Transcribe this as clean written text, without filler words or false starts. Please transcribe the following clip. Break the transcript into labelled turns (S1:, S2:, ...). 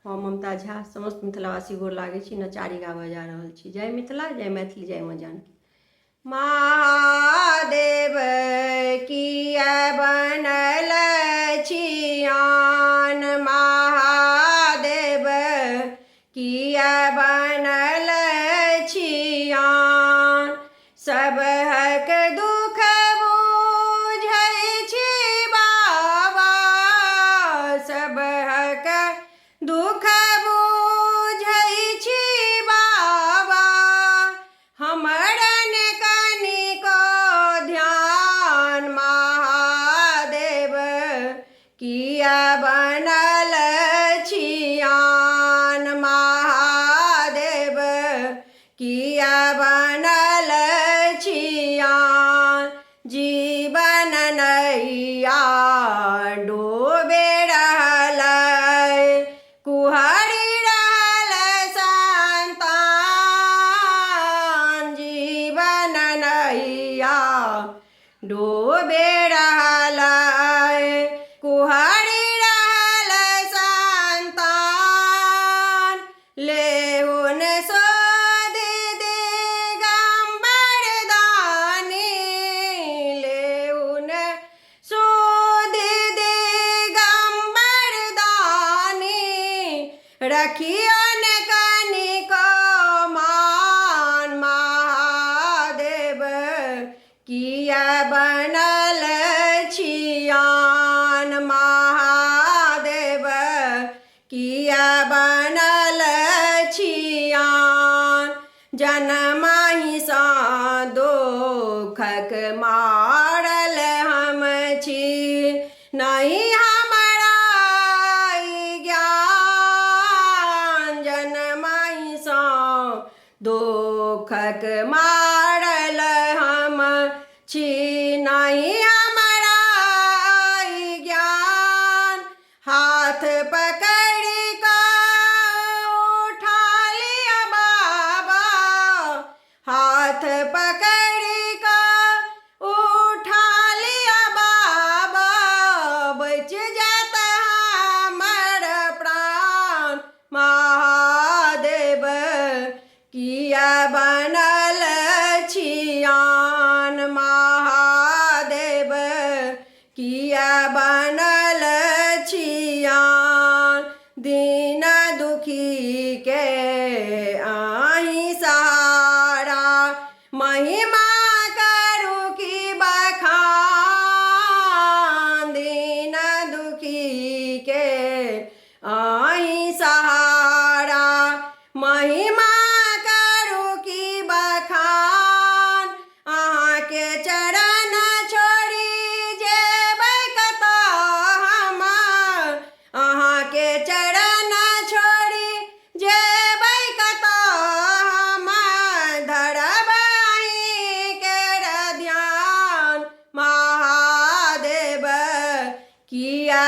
S1: हम ममता झा समस्त मिथिलावासी गोर लागै छी, नचारी गाबऽ जा रहल छी। जय मिथिला, जय मैथिली, जय माँ जानकी। महादेव किया बनल छियान, महादेव किया बनल छियान, सबहक दुख बुझै छी बाबा, सबहक दुख बुझै छी बाबा, हमरन कनिको ध्यान, महादेव किया बनल छियान, महादेव किया बनल छियान, जीवन नैया डूबे रहल, कुहरी रहल संतान, जीवन नैया डूबे रहल, कुहरी रहल संतान, लेहुन सोध दिगंबर दानी, लेहुन सोध दिगंबर दानी, रखियन कनिको मान, महादेव किया बनल छियान, महादेव किया बनल छियान, जनमहि सा दुखक मारल हम छी, नहीं हमरा ई ज्ञान, जनमहि सा दुखक मारल हम छी, नहीं हमरा ई ज्ञान, हाथ पकड़ी कऽ उठा लिया बाबा, हाथ पकड़ी कऽ उठा लिया बाबा, बच जात हमर प्राण, महादेव किया बनल छियान, महादेव किया बनल छियान, दीन दुखी के आही सहारा, महिमा करू की बखान, दीन दुखी के आही सहारा, महिमा करू की बखान, अहाँ के चरण छोड़ी जेबै कतऽ हम, अहाँ के चरण छोड़ी जेबै कतऽ हम, धरब अहीं केर ध्यान, महादेव किया